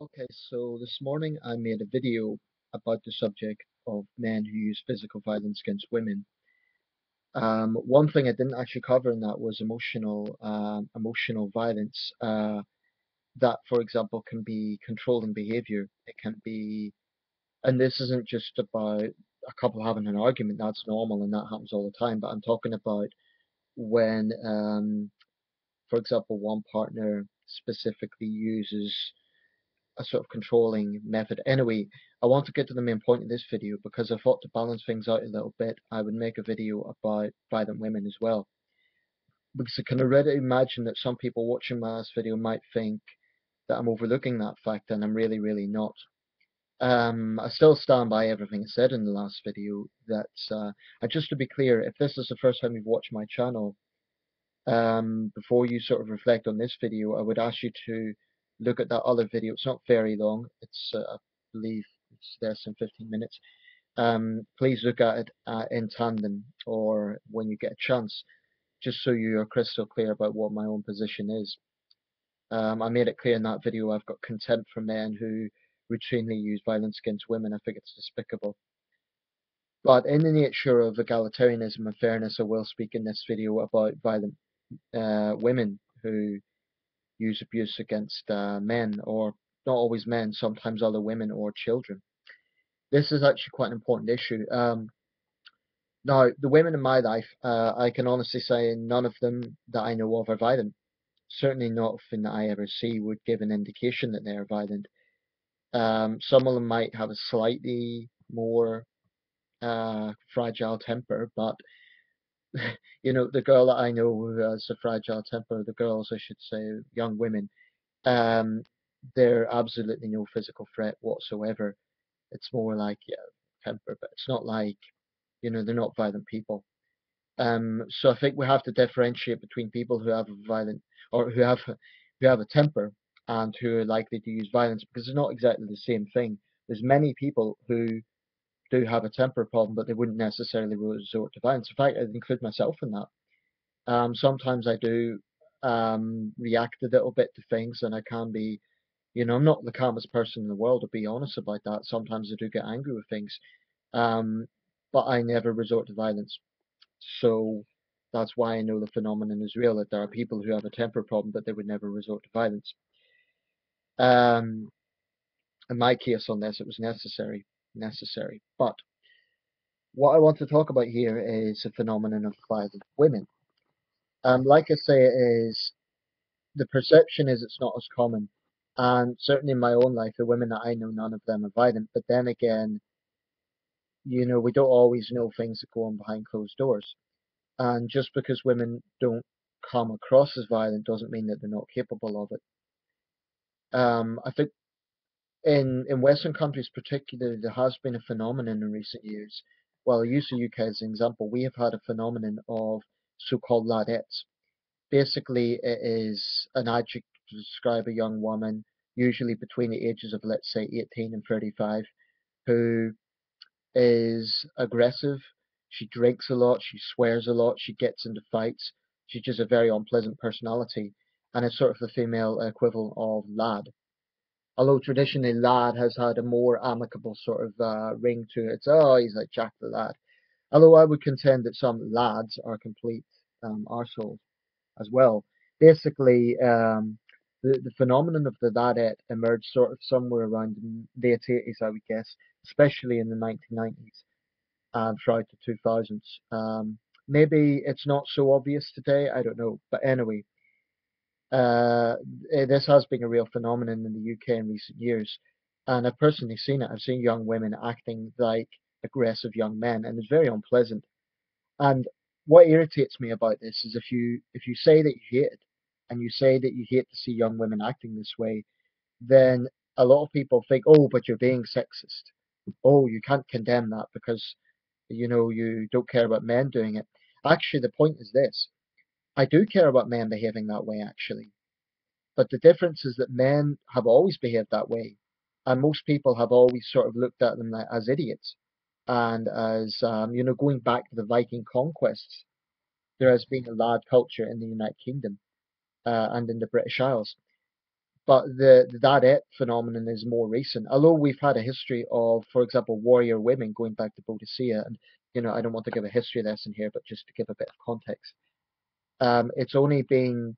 Okay, so this morning I made a video about the subject of men who use physical violence against women. One thing I didn't actually cover in that was emotional violence. That, for example, can be controlling behavior. It can be, and this isn't just about a couple having an argument. That's normal and that happens all the time. But I'm talking about when, for example, one partner specifically uses a sort of controlling method. Anyway, I want to get to the main point of this video because I thought to balance things out a little bit, I would make a video about violent women as well. Because I can already imagine that some people watching my last video might think that I'm overlooking that fact, and I'm really not. I still stand by everything I said in the last video. And just to be clear, if this is the first time you've watched my channel, before you sort of reflect on this video, I would ask you to look at that other video. It's not very long. I believe it's less than 15 minutes. Please look at it in tandem or when you get a chance, just so you are crystal clear about what my own position is. I made it clear in that video I've got contempt for men who routinely use violence against women. I think it's despicable. But in the nature of egalitarianism and fairness, I will speak in this video about violent women who use abuse against men, or not always men, sometimes other women or children. This is actually quite an important issue. Now, the women in my life, I can honestly say none of them that I know of are violent. Certainly not nothing that I ever see would give an indication that they are violent. Some of them might have a slightly more fragile temper, but the girl that I know who has a fragile temper, the girls, I should say, young women, Um, they're absolutely no physical threat whatsoever. It's more like, yeah, temper, but it's not like, they're not violent people. So I think we have to differentiate between people who have a violent or who have a temper and who are likely to use violence because it's not exactly the same thing. There's many people who do have a temper problem, but they wouldn't necessarily resort to violence. In fact, I'd include myself in that. Sometimes I do react a little bit to things, and I can be I'm not the calmest person in the world, to be honest about that. Sometimes I do get angry with things, um, but I never resort to violence. So that's why I know the phenomenon is real, that there are people who have a temper problem, but they would never resort to violence. Um, in my case on this, it was necessary. But what I want to talk about here is the phenomenon of violent women. Like I say, it is the perception is it's not as common. And certainly in my own life, the women that I know, none of them are violent. But then again, we don't always know things that go on behind closed doors. And just because women don't come across as violent doesn't mean that they're not capable of it. I think in Western countries particularly, there has been a phenomenon in recent years. Well, I use the UK as an example. We have had a phenomenon of so-called ladettes. Basically, it is an adjective to describe a young woman, usually between the ages of, let's say, 18 and 35, who is aggressive. She drinks a lot, she swears a lot, she gets into fights. She's just a very unpleasant personality, and is sort of the female equivalent of lad. Although traditionally lad has had a more amicable sort of ring to it. It's, oh, he's like Jack the Lad. Although I would contend that some lads are complete arseholes as well. Basically, the phenomenon of the ladette emerged sort of somewhere around the late 80s, I would guess, especially in the 1990s and throughout the 2000s. Maybe it's not so obvious today, I don't know. But anyway, uh, this has been a real phenomenon in the UK in recent years. And I've personally seen it. I've seen young women acting like aggressive young men, and it's very unpleasant. And what irritates me about this is if you say that you hate it, and you say that you hate to see young women acting this way, then a lot of people think, oh, but you're being sexist. Oh, you can't condemn that because you don't care about men doing it. Actually, the point is this. I do care about men behaving that way, actually. But the difference is that men have always behaved that way. And most people have always sort of looked at them as idiots. And as, going back to the Viking conquests, there has been a lad culture in the United Kingdom and in the British Isles. But the that phenomenon is more recent. Although we've had a history of, for example, warrior women going back to Bodicea, and I don't want to give a history lesson here, but just to give a bit of context. It's only been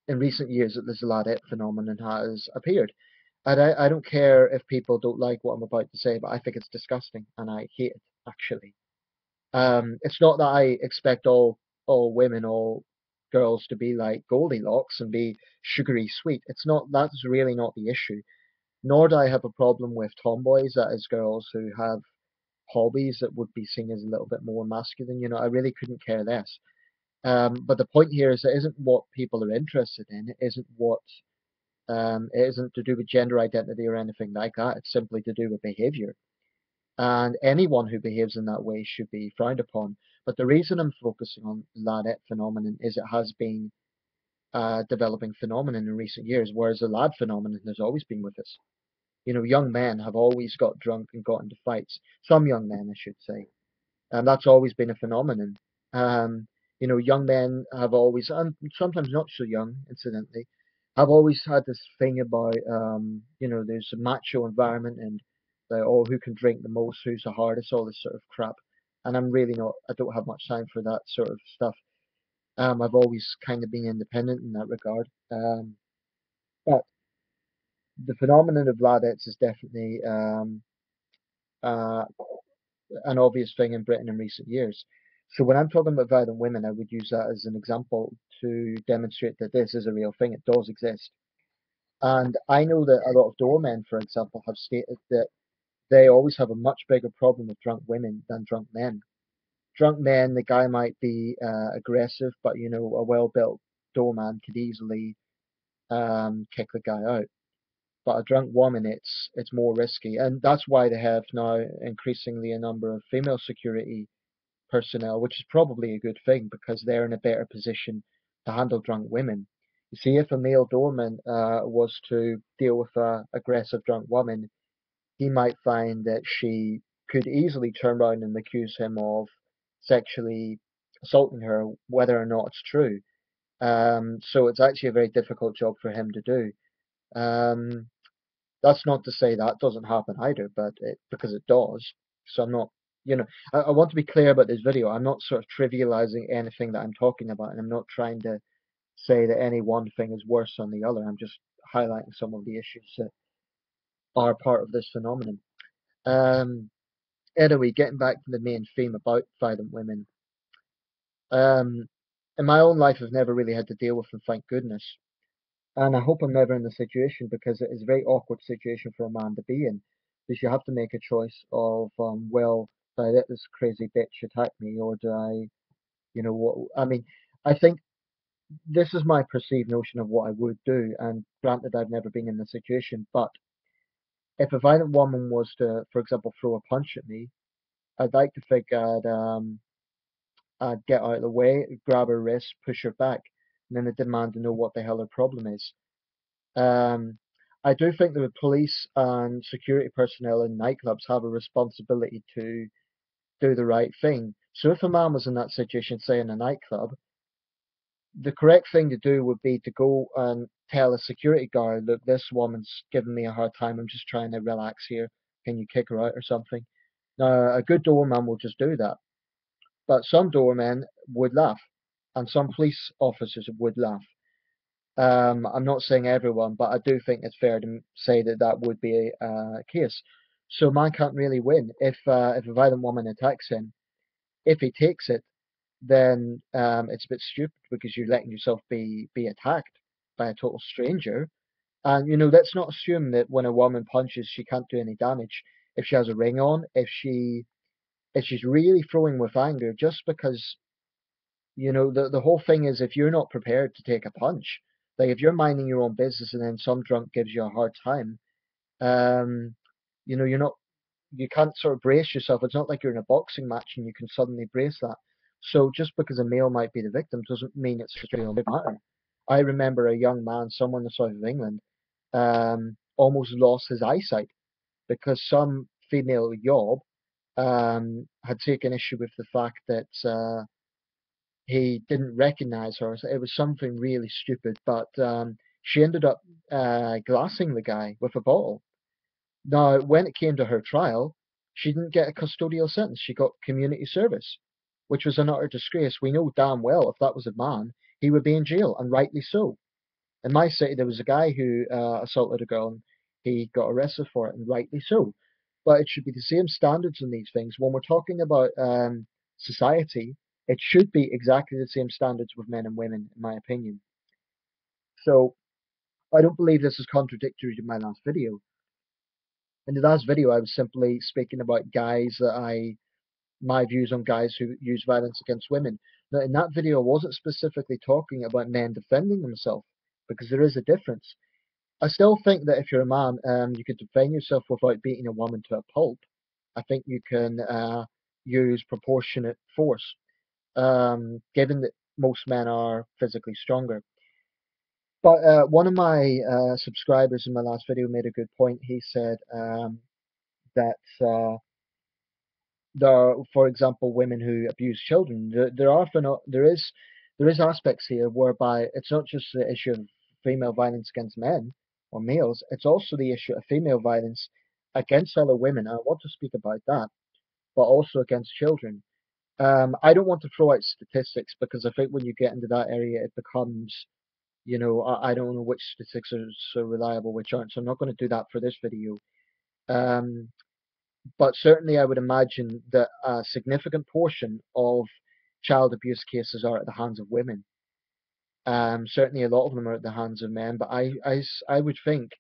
in recent years that this ladette phenomenon has appeared. And I don't care if people don't like what I'm about to say, but I think it's disgusting and I hate it, actually. It's not that I expect all women, all girls to be like Goldilocks and be sugary sweet. It's not, that's really not the issue. Nor do I have a problem with tomboys, that is, girls who have hobbies that would be seen as a little bit more masculine. I really couldn't care less. But the point here is it isn't what people are interested in. It isn't to do with gender identity or anything like that. It's simply to do with behavior. And anyone who behaves in that way should be frowned upon. But the reason I'm focusing on ladette phenomenon is it has been a developing phenomenon in recent years, whereas the lad phenomenon has always been with us. Young men have always got drunk and got into fights. Some young men, I should say. And that's always been a phenomenon. Um, young men have always, and sometimes not so young, incidentally, have always had this thing about, there's a macho environment and who can drink the most, who's the hardest, all this sort of crap. And I'm really not, I don't have much time for that sort of stuff. I've always kind of been independent in that regard. But the phenomenon of ladettes is definitely uh, an obvious thing in Britain in recent years. So when I'm talking about violent women, I would use that as an example to demonstrate that this is a real thing. It does exist. And I know that a lot of doormen, for example, have stated that they always have a much bigger problem with drunk women than drunk men. Drunk men, the guy might be aggressive, but a well-built doorman could easily kick the guy out. But a drunk woman, it's more risky, and that's why they have now increasingly a number of female security personnel, which is probably a good thing because they're in a better position to handle drunk women. You see, if a male doorman was to deal with a aggressive drunk woman, he might find that she could easily turn around and accuse him of sexually assaulting her, whether or not it's true. So it's actually a very difficult job for him to do. Um, that's not to say that doesn't happen either, but because it does. So I'm not, I want to be clear about this video. I'm not sort of trivializing anything that I'm talking about, and I'm not trying to say that any one thing is worse than the other. I'm just highlighting some of the issues that are part of this phenomenon. Um, anyway, getting back to the main theme about violent women. Um, in my own life, I've never really had to deal with them, thank goodness. And I hope I'm never in the situation because it is a very awkward situation for a man to be in. Because you have to make a choice of, well, do I let this crazy bitch attack me or do I, what, I mean, I think this is my perceived notion of what I would do. And granted, I've never been in the situation, but if a violent woman was to, for example, throw a punch at me, I'd like to think I'd get out of the way, grab her wrist, push her back, and then I'd demand to know what the hell her problem is. Um, I do think that the police and security personnel in nightclubs have a responsibility to do the right thing. So if a man was in that situation, say in a nightclub, the correct thing to do would be to go and tell a security guard, look, this woman's giving me a hard time. I'm just trying to relax here. Can you kick her out or something? Now, a good doorman will just do that. But some doormen would laugh, and some police officers would laugh. I'm not saying everyone, but I do think it's fair to say that that would be a case. So man can't really win if a violent woman attacks him. If he takes it, then it's a bit stupid because you're letting yourself be attacked by a total stranger. And let's not assume that when a woman punches, she can't do any damage. If she has a ring on, if she's really throwing with anger, just because the whole thing is if you're not prepared to take a punch, like if you're minding your own business and then some drunk gives you a hard time, um, you're not, you can't sort of brace yourself. It's not like you're in a boxing match and you can suddenly brace that. So just because a male might be the victim doesn't mean it's a real matter. I remember a young man, somewhere in the south of England, almost lost his eyesight because some female yob had taken issue with the fact that he didn't recognize her. So it was something really stupid, but she ended up glassing the guy with a bottle. Now, when it came to her trial, she didn't get a custodial sentence. She got community service, which was an utter disgrace. We know damn well if that was a man, he would be in jail, and rightly so. In my city, there was a guy who assaulted a girl, and he got arrested for it, and rightly so. But it should be the same standards in these things. When we're talking about society, it should be exactly the same standards with men and women, in my opinion. So I don't believe this is contradictory to my last video. In the last video, I was simply speaking about my views on guys who use violence against women. Now, in that video, I wasn't specifically talking about men defending themselves, because there is a difference. I still think that if you're a man, you could defend yourself without beating a woman to a pulp. I think you can use proportionate force, given that most men are physically stronger. But one of my subscribers in my last video made a good point. He said that there are, for example, women who abuse children. There is aspects here whereby it's not just the issue of female violence against men or males. It's also the issue of female violence against fellow women. I want to speak about that, but also against children. I don't want to throw out statistics because I think when you get into that area, it becomes, I don't know which statistics are so reliable, which aren't. So I'm not going to do that for this video. Um, but certainly I would imagine that a significant portion of child abuse cases are at the hands of women. Certainly a lot of them are at the hands of men, but I would think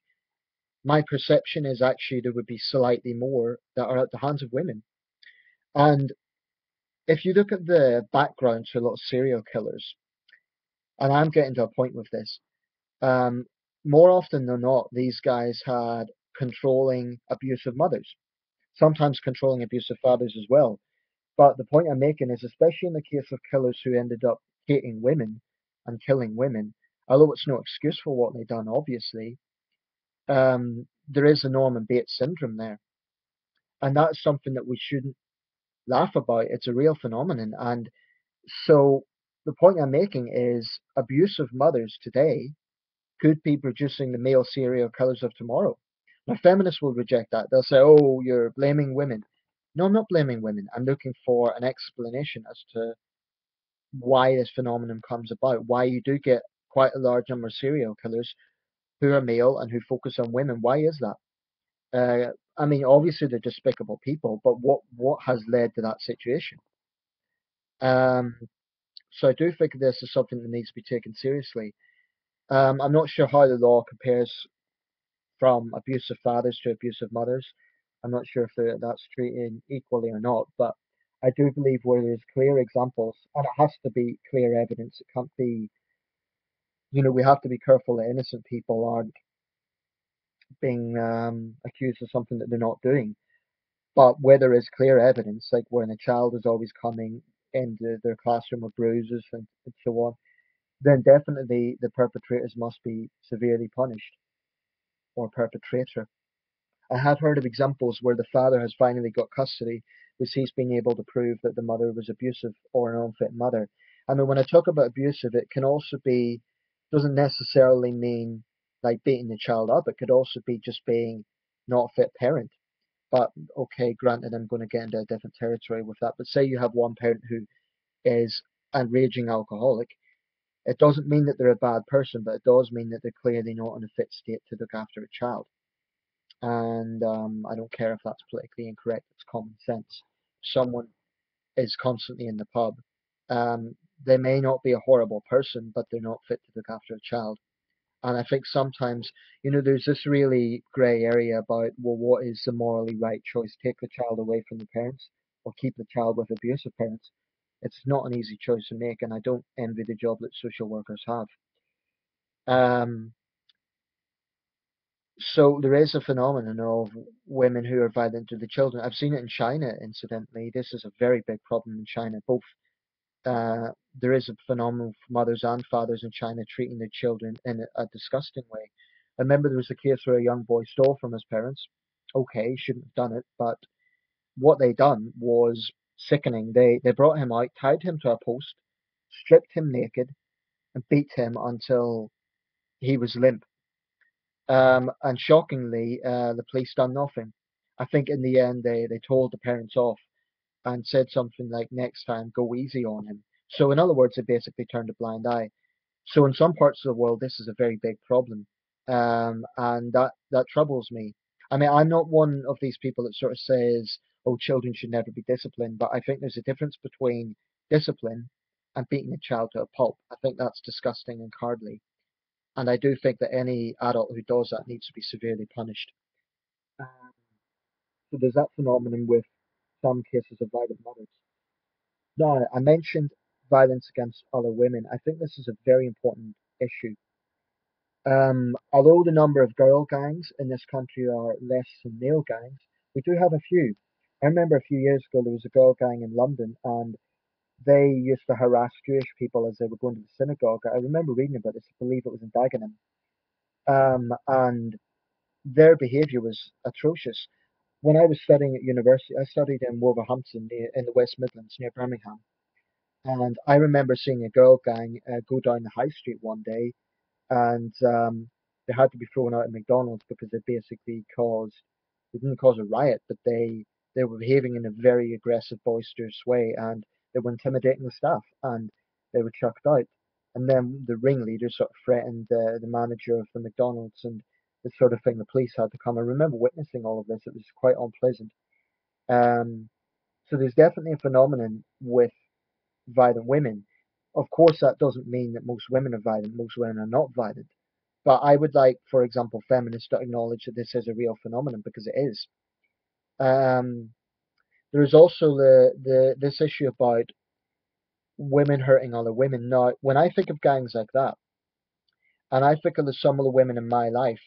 my perception is actually there would be slightly more that are at the hands of women. And if you look at the background to a lot of serial killers, and I'm getting to a point with this, um, more often than not, these guys had controlling, abusive mothers, sometimes controlling, abusive fathers as well. But the point I'm making is, especially in the case of killers who ended up hating women and killing women, although it's no excuse for what they've done, obviously, there is a Norman Bates syndrome there. And that's something that we shouldn't laugh about. It's a real phenomenon. And so the point I'm making is abusive mothers today could be producing the male serial killers of tomorrow. Now, feminists will reject that. They'll say, oh, you're blaming women. No, I'm not blaming women. I'm looking for an explanation as to why this phenomenon comes about, why you do get quite a large number of serial killers who are male and who focus on women. Why is that? I mean, obviously they're despicable people, but what has led to that situation? Um, so I do think this is something that needs to be taken seriously. I'm not sure how the law compares from abusive fathers to abusive mothers. I'm not sure if that's treated equally or not, but I do believe where there's clear examples, and it has to be clear evidence. It can't be, we have to be careful that innocent people aren't being accused of something that they're not doing. But where there is clear evidence, like when a child is always coming into their classroom with bruises and so on, then definitely the perpetrators must be severely punished, or perpetrator. I have heard of examples where the father has finally got custody because he's been able to prove that the mother was abusive or an unfit mother. I mean, when I talk about abusive, it can also be, doesn't necessarily mean like beating the child up. It could also be just being not a fit parent. But okay, granted, I'm going to get into a different territory with that. But say you have one parent who is a raging alcoholic. It doesn't mean that they're a bad person, but it does mean that they're clearly not in a fit state to look after a child. And I don't care if that's politically incorrect, it's common sense. Someone is constantly in the pub. Um, they may not be a horrible person, but they're not fit to look after a child. And I think sometimes, there's this really grey area about, well, what is the morally right choice? Take the child away from the parents or keep the child with abusive parents? It's not an easy choice to make, and I don't envy the job that social workers have. Um, So there is a phenomenon of women who are violent to the children. I've seen it in China, incidentally. This is a very big problem in China. There is a phenomenon of mothers and fathers in China treating their children in a disgusting way. I remember there was a case where a young boy stole from his parents. Okay, he shouldn't have done it, but what they done was sickening. They brought him out, tied him to a post, stripped him naked, and beat him until he was limp. And shockingly, the police done nothing. I think in the end they told the parents off and said something like, next time, go easy on him. So in other words, they basically turned a blind eye. So in some parts of the world, this is a very big problem, and that troubles me. I mean, I'm not one of these people that sort of says, "Oh, children should never be disciplined," but I think there's a difference between discipline and beating a child to a pulp. I think that's disgusting and cowardly, and I do think that any adult who does that needs to be severely punished. Um, so there's that phenomenon with some cases of violent mothers. Now, I mentioned violence against other women. I think this is a very important issue. Although the number of girl gangs in this country are less than male gangs, we do have a few. I remember a few years ago there was a girl gang in London and they used to harass Jewish people as they were going to the synagogue. I remember reading about this, I believe it was in Dagenham. And their behaviour was atrocious. When I was studying at university, I studied in Wolverhampton in the West Midlands near Birmingham. And I remember seeing a girl gang go down the high street one day and they had to be thrown out of McDonald's because they didn't cause a riot, but they were behaving in a very aggressive, boisterous way, and they were intimidating the staff, and they were chucked out. And then the ringleader sort of threatened the manager of the McDonald's, and the sort of thing. The police had to come. I remember witnessing all of this. It was quite unpleasant. Um, so there's definitely a phenomenon with violent women. Of course, that doesn't mean that most women are violent. Most women are not violent. But I would like, for example, feminists to acknowledge that this is a real phenomenon because it is. Um, there is also the this issue about women hurting other women. Now, when I think of gangs like that, and I think of some of the women in my life,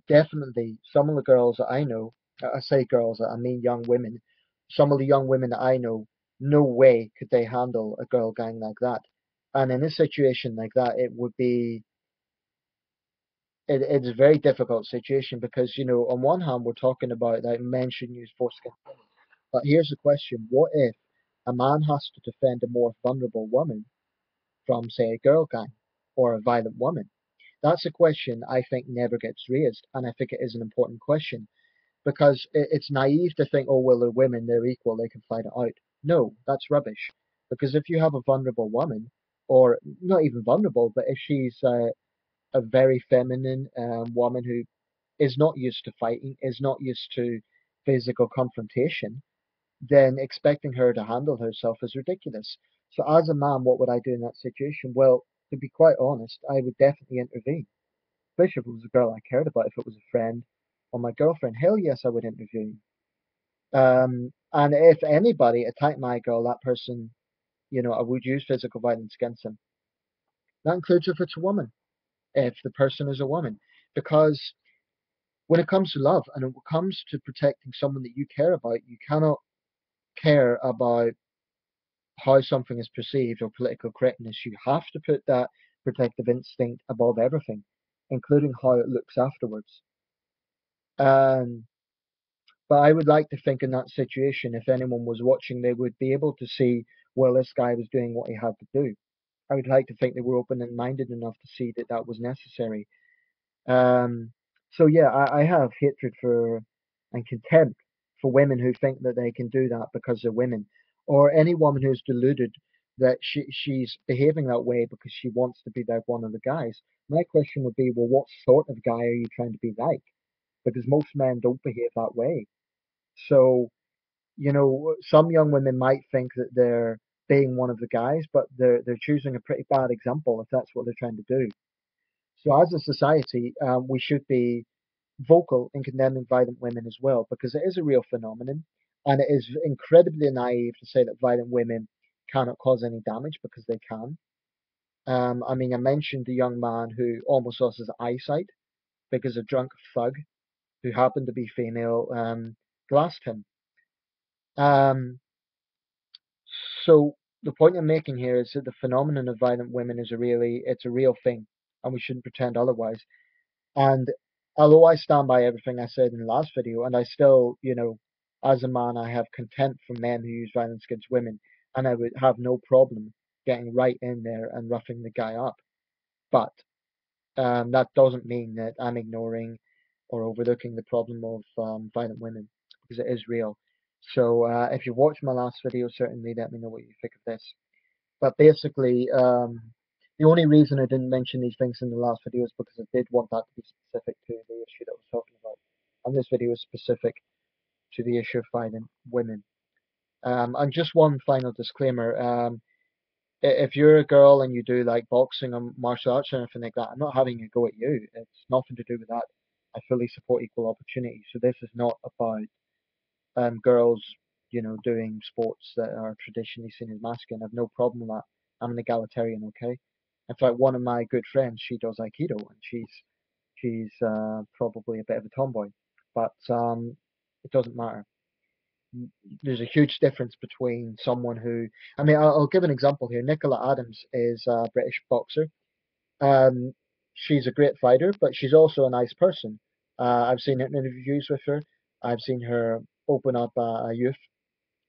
definitely some of the girls that I know, I say girls, I mean young women, some of the young women that I know, no way could they handle a girl gang like that. And in a situation like that, it's a very difficult situation because, on one hand, we're talking about that men shouldn't use force against women. But here's the question: what if a man has to defend a more vulnerable woman from, say, a girl gang or a violent woman? That's a question I think never gets raised, and I think it is an important question because it's naive to think, oh, well, they're women, they're equal, they can fight it out. No, that's rubbish. Because if you have a vulnerable woman, or not even vulnerable, but if she's a very feminine woman who is not used to fighting, is not used to physical confrontation, then expecting her to handle herself is ridiculous. So, as a man, what would I do in that situation? Well, to be quite honest, I would definitely intervene, especially if it was a girl I cared about, if it was a friend or my girlfriend. Hell yes, I would intervene. And if anybody attacked my girl, that person, I would use physical violence against them. That includes if it's a woman, if the person is a woman, because when it comes to love and when it comes to protecting someone that you care about, you cannot care about how something is perceived or political correctness. You have to put that protective instinct above everything, including how it looks afterwards. Um, but I would like to think in that situation, if anyone was watching, they would be able to see, well, this guy was doing what he had to do. I would like to think they were open and minded enough to see that that was necessary. Um, so yeah, I have hatred for and contempt for women who think that they can do that because they're women, or any woman who's deluded that she's behaving that way because she wants to be like one of the guys. My question would be, well, what sort of guy are you trying to be like? Because most men don't behave that way. So, some young women might think that they're being one of the guys, but they're choosing a pretty bad example if that's what they're trying to do. So, as a society, we should be vocal in condemning violent women as well, because it is a real phenomenon, and it is incredibly naive to say that violent women cannot cause any damage because they can. I mean, I mentioned the young man who almost lost his eyesight because a drunk thug who happened to be female glassed him. Um, so the point I'm making here is that the phenomenon of violent women it's a real thing, and we shouldn't pretend otherwise. And although I stand by everything I said in the last video, and I still, as a man, I have contempt for men who use violence against women, and I would have no problem getting right in there and roughing the guy up. But That doesn't mean that I'm ignoring or overlooking the problem of violent women, because it is real. So if you watched my last video, certainly let me know what you think of this. But basically, the only reason I didn't mention these things in the last video is because I did want that to be specific to the issue that I was talking about. And this video is specific to the issue of violent women. And just one final disclaimer. If you're a girl and you do like boxing or martial arts or anything like that, I'm not having a go at you. It's nothing to do with that. I fully support equal opportunity. So this is not about girls, doing sports that are traditionally seen as masculine. I have no problem with that. I'm an egalitarian, okay? In fact, one of my good friends, she does Aikido, and she's probably a bit of a tomboy, but it doesn't matter. There's a huge difference between someone who, I mean, I'll give an example here. Nicola Adams is a British boxer. Um, she's a great fighter, but she's also a nice person. I've seen interviews with her. I've seen her open up a youth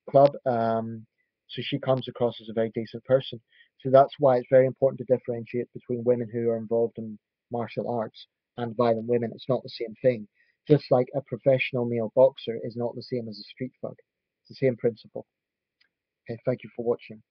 club. So she comes across as a very decent person. So that's why it's very important to differentiate between women who are involved in martial arts and violent women. It's not the same thing. Just like a professional male boxer is not the same as a street thug. It's the same principle. Okay, thank you for watching.